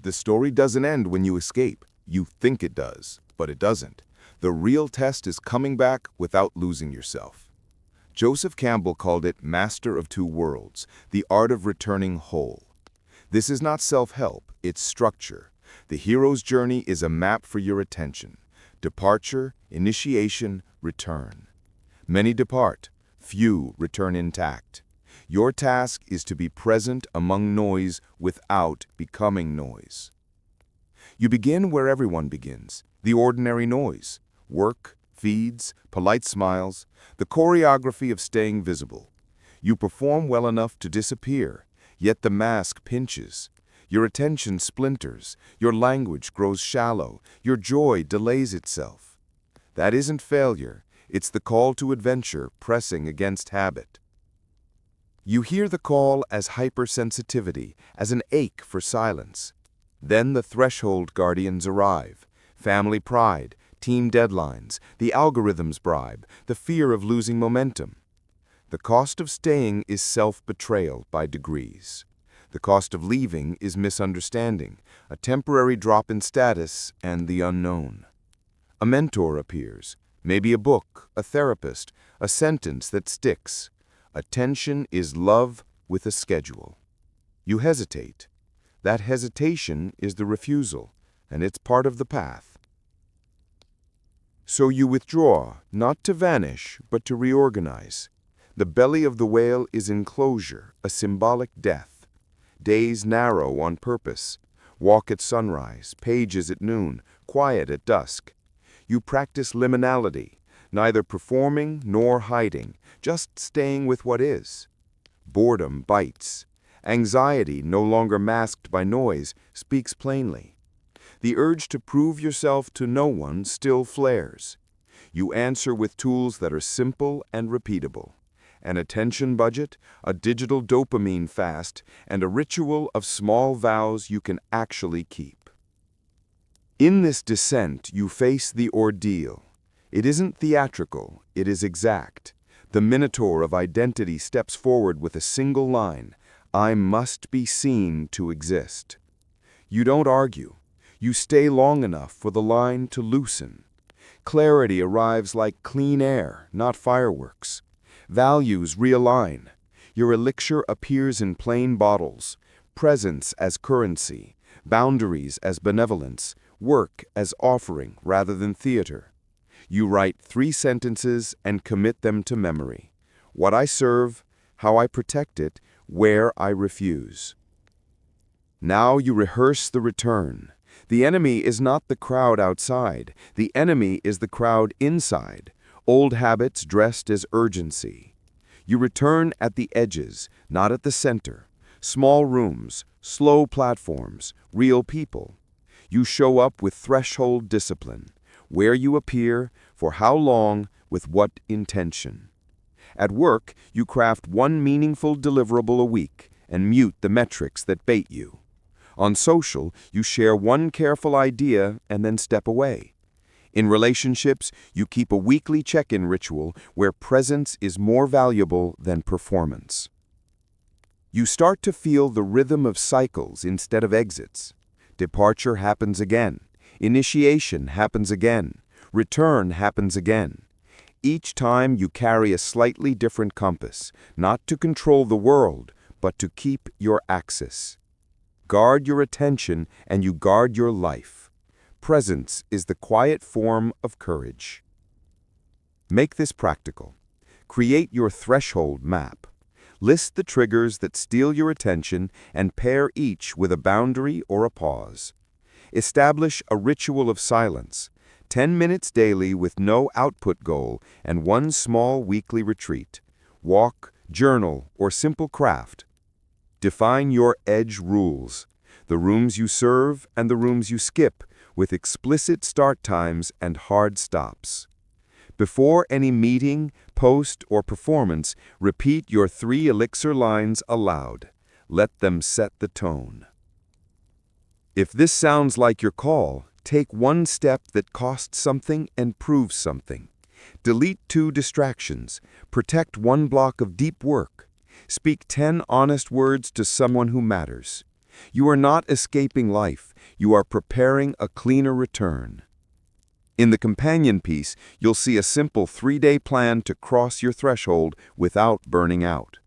The story doesn't end when you escape. You think it does, but it doesn't. The real test is coming back without losing yourself. Joseph Campbell called it Master of Two Worlds, the art of returning whole. This is not self-help, it's structure. The hero's journey is a map for your attention. Departure, initiation, return. Many depart, few return intact. Your task is to be present among noise without becoming noise. You begin where everyone begins, the ordinary noise. Work, feeds, polite smiles, the choreography of staying visible. You perform well enough to disappear, yet the mask pinches. Your attention splinters, your language grows shallow, your joy delays itself. That isn't failure, it's the call to adventure pressing against habit. You hear the call as hypersensitivity, as an ache for silence. Then the threshold guardians arrive. Family pride, team deadlines, the algorithm's bribe, the fear of losing momentum. The cost of staying is self-betrayal by degrees. The cost of leaving is misunderstanding, a temporary drop in status, and the unknown. A mentor appears, maybe a book, a therapist, a sentence that sticks. Attention is love with a schedule. You hesitate. That hesitation is the refusal, and it's part of the path. So you withdraw, not to vanish, but to reorganize. The belly of the whale is enclosure, a symbolic death. Days narrow on purpose. Walk at sunrise, pages at noon, quiet at dusk. You practice liminality, neither performing nor hiding, just staying with what is. Boredom bites. Anxiety, no longer masked by noise, speaks plainly. The urge to prove yourself to no one still flares. You answer with tools that are simple and repeatable. An attention budget, a digital dopamine fast, and a ritual of small vows you can actually keep. In this descent, you face the ordeal. It isn't theatrical, it is exact. The minotaur of identity steps forward with a single line, "I must be seen to exist." You don't argue. You stay long enough for the line to loosen. Clarity arrives like clean air, not fireworks. Values realign. Your elixir appears in plain bottles, presence as currency, boundaries as benevolence, work as offering rather than theater. You write 3 sentences and commit them to memory. What I serve, how I protect it, where I refuse. Now you rehearse the return. The enemy is not the crowd outside. The enemy is the crowd inside. Old habits dressed as urgency. You return at the edges, not at the center. Small rooms, slow platforms, real people. You show up with threshold discipline. Where you appear, for how long, with what intention. At work, you craft one meaningful deliverable a week and mute the metrics that bait you. On social, you share one careful idea and then step away. In relationships, you keep a weekly check-in ritual where presence is more valuable than performance. You start to feel the rhythm of cycles instead of exits. Departure happens again. Initiation happens again. Return happens again. Each time you carry a slightly different compass, not to control the world, but to keep your axis. Guard your attention and you guard your life. Presence is the quiet form of courage. Make this practical. Create your threshold map. List the triggers that steal your attention and pair each with a boundary or a pause. Establish a ritual of silence, 10 minutes daily with no output goal and one small weekly retreat. Walk, journal, or simple craft. Define your edge rules, the rooms you serve and the rooms you skip, with explicit start times and hard stops. Before any meeting, post, or performance, repeat your 3 elixir lines aloud. Let them set the tone. If this sounds like your call, take one step that costs something and proves something. Delete 2 distractions. Protect 1 block of deep work. Speak 10 honest words to someone who matters. You are not escaping life, you are preparing a cleaner return. In the companion piece, you'll see a simple 3-day plan to cross your threshold without burning out.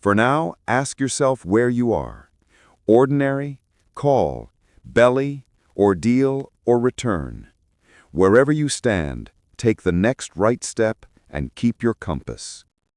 For now, ask yourself where you are. Ordinary, call, belly, ordeal, or return. Wherever you stand, take the next right step and keep your compass.